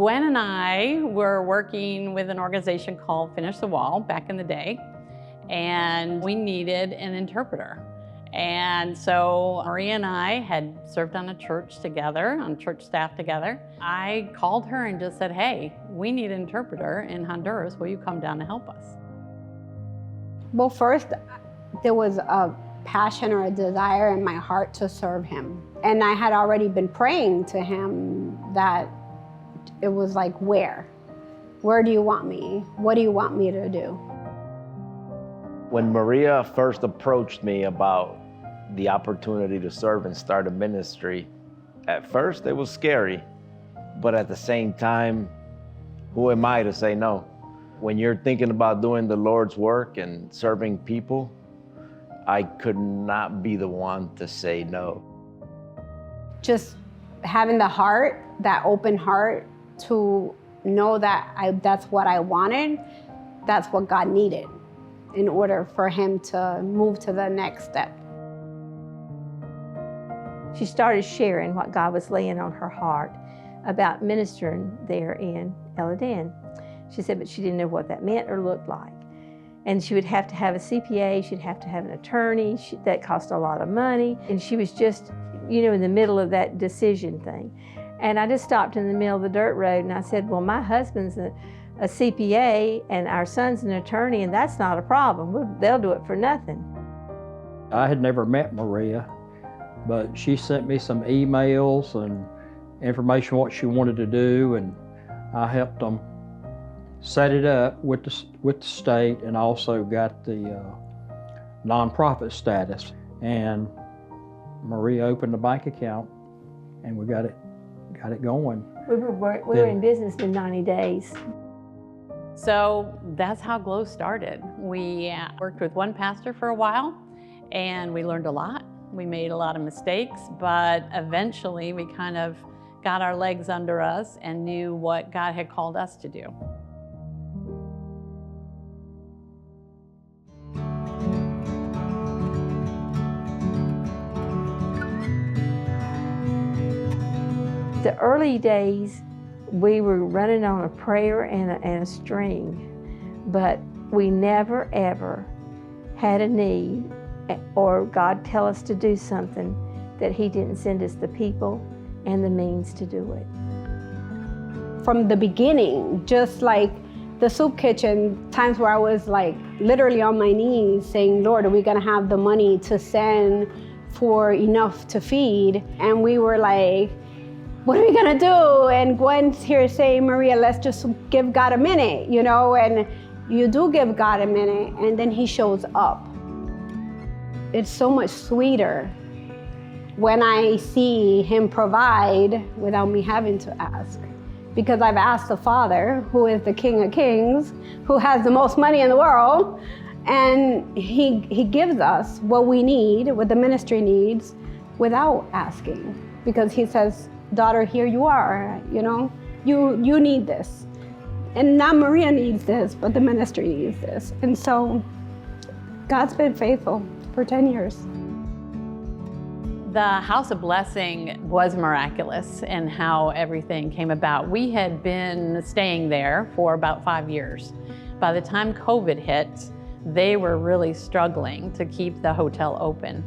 Gwen and I were working with an organization called Finish the Wall back in the day, and we needed an interpreter. And so Maria and I had served on a church together, on church staff together. I called her and just said, hey, we need an interpreter in Honduras. Will you come down to help us? Well, first, there was a passion or a desire in my heart to serve him. And I had already been praying to him that it was like, where? Where do you want me? What do you want me to do? When Maria first approached me about the opportunity to serve and start a ministry, at first it was scary, but at the same time, who am I to say no? When you're thinking about doing the Lord's work and serving people, I could not be the one to say no. Just having the heart, that open heart, to know that that's what I wanted, that's what God needed in order for him to move to the next step. She started sharing what God was laying on her heart about ministering there in El Aden. She said, but she didn't know what that meant or looked like. And she would have to have a CPA, she'd have to have an attorney, that cost a lot of money. And she was just, in the middle of that decision thing. And I just stopped in the middle of the dirt road and I said, well, my husband's a CPA and our son's an attorney, and that's not a problem. They'll do it for nothing. I had never met Maria, but she sent me some emails and information what she wanted to do, and I helped them set it up with the state, and also got the nonprofit status. And Maria opened a bank account, and we got it going. We were in business in 90 days. So that's how Glow started. We worked with one pastor for a while, and we learned a lot. We made a lot of mistakes, but eventually we kind of got our legs under us and knew what God had called us to do. The early days, we were running on a prayer and a string, but we never ever had a need or God tell us to do something that he didn't send us the people and the means to do it. From the beginning, just like the soup kitchen, times where I was like literally on my knees saying, Lord, are we gonna have the money to send for enough to feed? And we were like, what are we gonna do? And Gwen's here saying, Maria, let's just give God a minute, and you do give God a minute, and then he shows up. It's so much sweeter when I see him provide without me having to ask. Because I've asked the Father, who is the King of Kings, who has the most money in the world, and he gives us what we need, what the ministry needs, without asking. Because he says, daughter, here you are, you need this. And not Maria needs this, but the ministry needs this. And so God's been faithful for 10 years. The House of Blessing was miraculous in how everything came about. We had been staying there for about 5 years. By the time COVID hit, they were really struggling to keep the hotel open.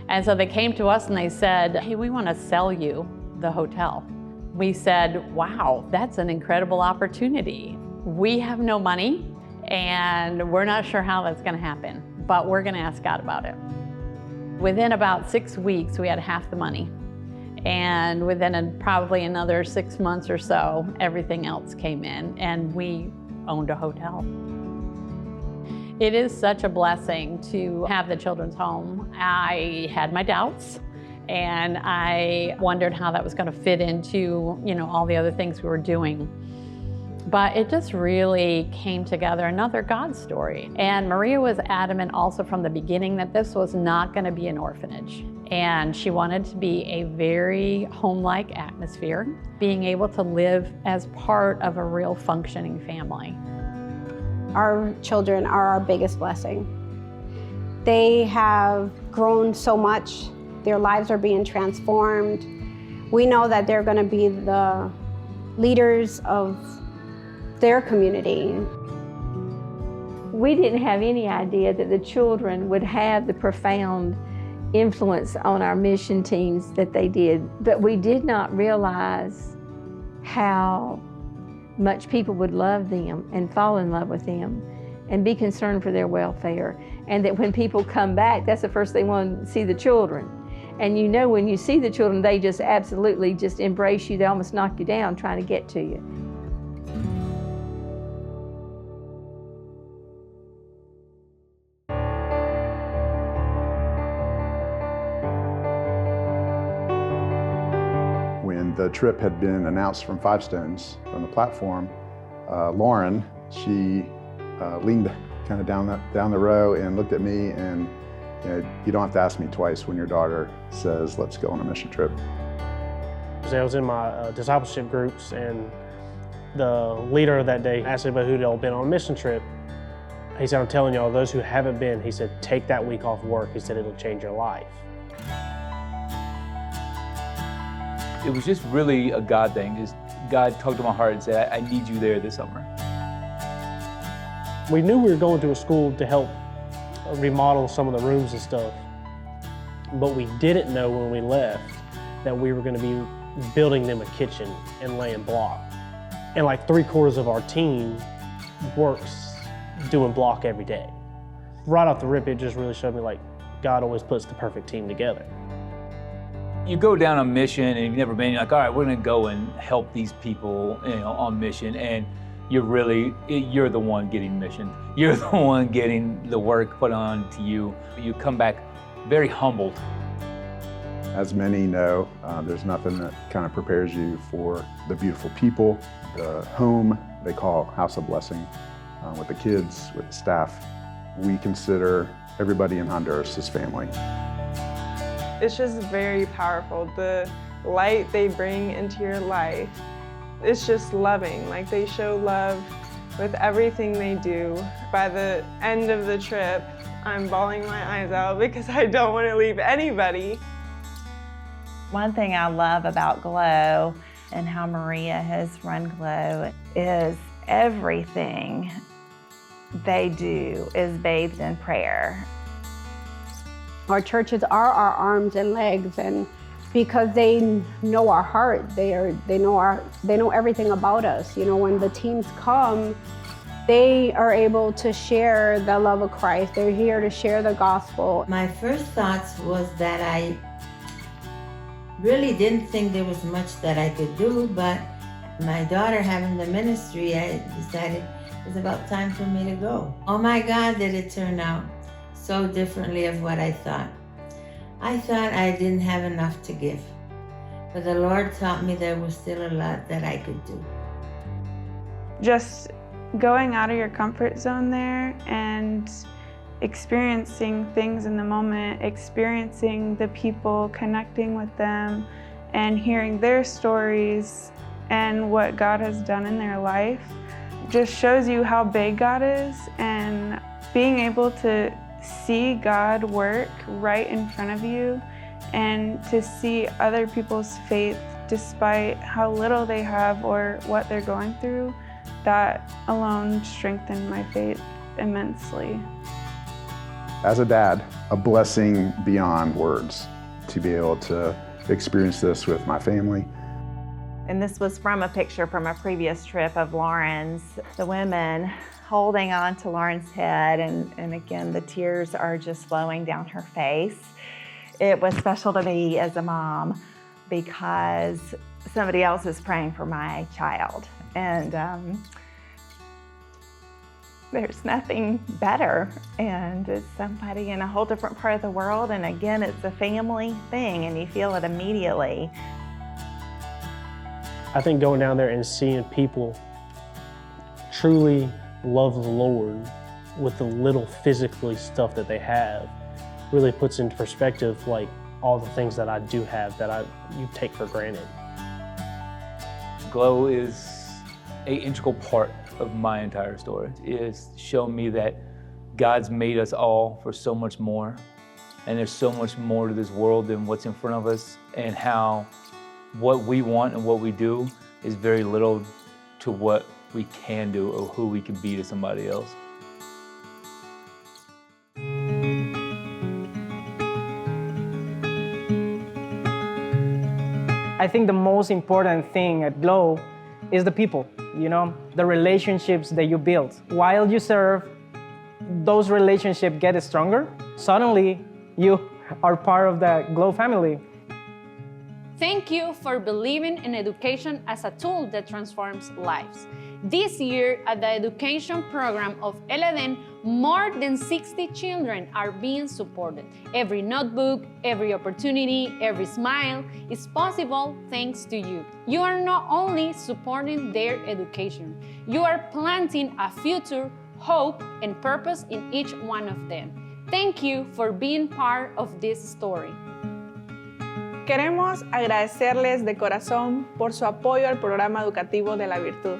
And so they came to us and they said, hey, we want to sell you the hotel. We said, wow, that's an incredible opportunity. We have no money and we're not sure how that's going to happen, but we're going to ask God about it. Within about 6 weeks, we had half the money. And within probably another 6 months or so, everything else came in and we owned a hotel. It is such a blessing to have the children's home. I had my doubts and I wondered how that was going to fit into, all the other things we were doing. But it just really came together, another God story. And Maria was adamant also from the beginning that this was not going to be an orphanage. And she wanted to be a very home-like atmosphere, being able to live as part of a real functioning family. Our children are our biggest blessing. They have grown so much. Their lives are being transformed. We know that they're going to be the leaders of their community. We didn't have any idea that the children would have the profound influence on our mission teams that they did, but we did not realize how much people would love them and fall in love with them and be concerned for their welfare, and that when people come back, that's the first they want to see the children. And you know, when you see the children, they just absolutely just embrace you. They almost knock you down trying to get to you. When the trip had been announced from Five Stones, from the platform, Lauren, she leaned kind of down the row and looked at me, and you don't have to ask me twice when your daughter says, let's go on a mission trip. I was in my discipleship groups, and the leader that day asked me about who'd all been on a mission trip. He said, I'm telling y'all, those who haven't been, he said, take that week off work. He said, it'll change your life. It was just really a God thing. Just God talked to my heart and said, I need you there this summer. We knew we were going to a school to help remodel some of the rooms and stuff, but we didn't know when we left that we were going to be building them a kitchen and laying block. And like 3/4 of our team works doing block every day. Right off the rip, it just really showed me like God always puts the perfect team together. You go down on mission and you've never been, you're like, all right, we're going to go and help these people, on mission, and you're the one getting mission. You're the one getting the work put on to you. You come back very humbled. As many know, there's nothing that kind of prepares you for the beautiful people, the home they call House of Blessing, with the kids, with the staff. We consider everybody in Honduras as family. It's just very powerful. The light they bring into your life, it's just loving. Like, they show love with everything they do. By the end of the trip, I'm bawling my eyes out because I don't want to leave anybody. One thing I love about GLOW and how Maria has run GLOW is everything they do is bathed in prayer. Our churches are our arms and legs, and because they know our heart, they know everything about us. You know, when the teams come, they are able to share the love of Christ. They're here to share the gospel. My first thoughts was that I really didn't think there was much that I could do, but my daughter having the ministry, I decided it was about time for me to go. Oh my God, did it turn out so differently of what I thought. I thought I didn't have enough to give, but the Lord taught me there was still a lot that I could do. Just going out of your comfort zone there and experiencing things in the moment, experiencing the people, connecting with them, and hearing their stories and what God has done in their life just shows you how big God is, and being able to see God work right in front of you and to see other people's faith despite how little they have or what they're going through, that alone strengthened my faith immensely. As a dad, a blessing beyond words to be able to experience this with my family. And this was from a picture from a previous trip of Lauren's, the women holding on to Lauren's head, and again, the tears are just flowing down her face. It was special to me as a mom because somebody else is praying for my child. And there's nothing better, and it's somebody in a whole different part of the world, and again, it's a family thing, and you feel it immediately. I think going down there and seeing people truly love the Lord with the little physically stuff that they have really puts into perspective like all the things that I do have that you take for granted. GLOW is an integral part of my entire story. It has shown me that God's made us all for so much more, and there's so much more to this world than what's in front of us, and how what we want and what we do is very little to what we can do or who we can be to somebody else. I think the most important thing at Glow is the people, the relationships that you build. While you serve, those relationships get stronger. Suddenly, you are part of the Glow family. Thank you for believing in education as a tool that transforms lives. This year, at the education program of El Eden, more than 60 children are being supported. Every notebook, every opportunity, every smile is possible thanks to you. You are not only supporting their education, you are planting a future, hope, and purpose in each one of them. Thank you for being part of this story. Queremos agradecerles de corazón por su apoyo al programa educativo de la virtud.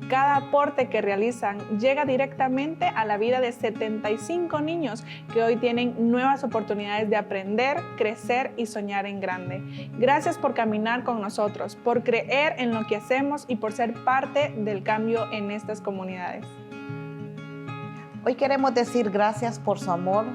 Cada aporte que realizan llega directamente a la vida de 75 niños que hoy tienen nuevas oportunidades de aprender, crecer y soñar en grande. Gracias por caminar con nosotros, por creer en lo que hacemos y por ser parte del cambio en estas comunidades. Hoy queremos decir gracias por su amor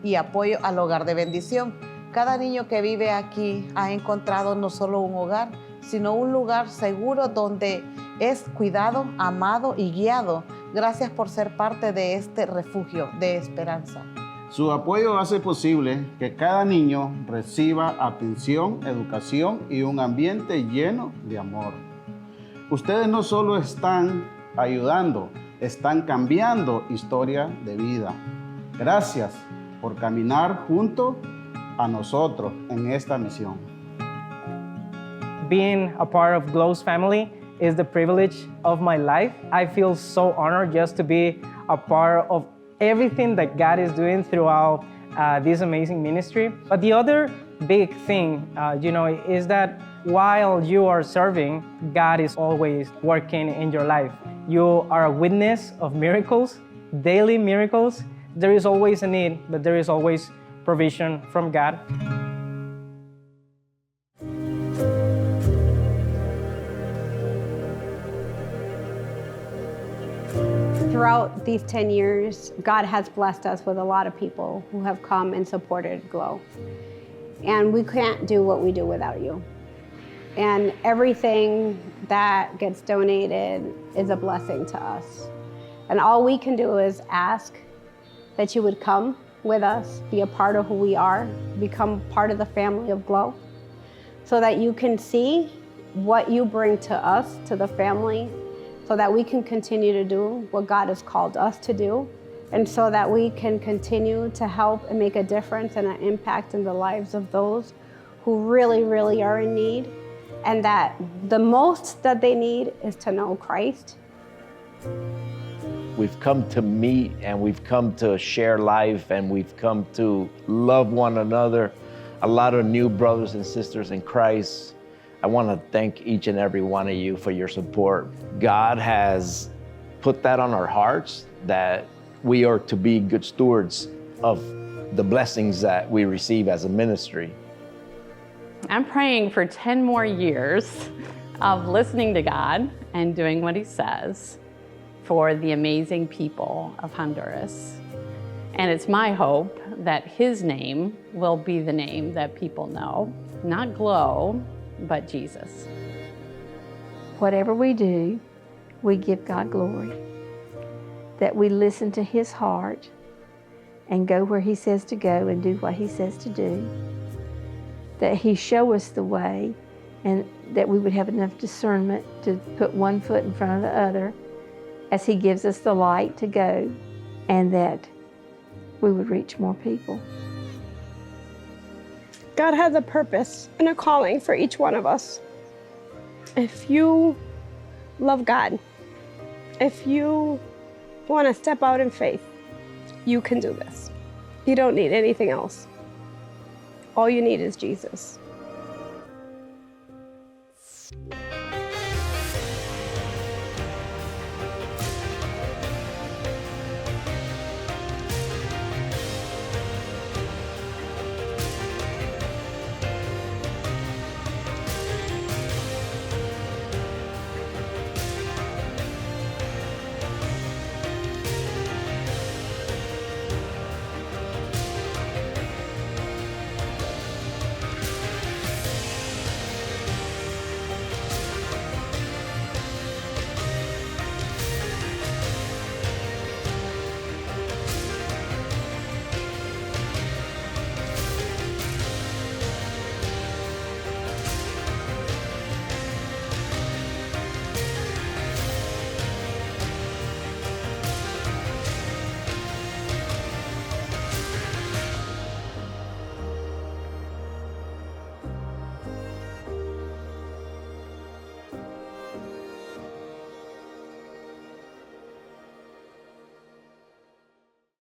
y apoyo al Hogar de Bendición. Cada niño que vive aquí ha encontrado no solo un hogar, sino un lugar seguro donde es cuidado, amado y guiado. Gracias por ser parte de este refugio de esperanza. Su apoyo hace posible que cada niño reciba atención, educación y un ambiente lleno de amor. Ustedes no solo están ayudando, están cambiando historia de vida. Gracias por caminar junto a nosotros en esta misión. Being a part of Glow's family is the privilege of my life. I feel so honored just to be a part of everything that God is doing throughout this amazing ministry. But the other big thing, is that while you are serving, God is always working in your life. You are a witness of miracles, daily miracles. There is always a need, but there is always provision from God. Throughout these 10 years, God has blessed us with a lot of people who have come and supported Glow. And we can't do what we do without you. And everything that gets donated is a blessing to us. And all we can do is ask that you would come with us, be a part of who we are, become part of the family of Glow, so that you can see what you bring to us, to the family, so that we can continue to do what God has called us to do, and so that we can continue to help and make a difference and an impact in the lives of those who really, really are in need, and that the most that they need is to know Christ. We've come to meet and we've come to share life and we've come to love one another. A lot of new brothers and sisters in Christ. I want to thank each and every one of you for your support. God has put that on our hearts that we are to be good stewards of the blessings that we receive as a ministry. I'm praying for 10 more years of listening to God and doing what He says for the amazing people of Honduras. And it's my hope that His name will be the name that people know, not Glow, but Jesus. Whatever we do, we give God glory. That we listen to His heart and go where He says to go and do what He says to do. That He show us the way and that we would have enough discernment to put one foot in front of the other as He gives us the light to go, and that we would reach more people. God has a purpose and a calling for each one of us. If you love God, if you want to step out in faith, you can do this. You don't need anything else. All you need is Jesus.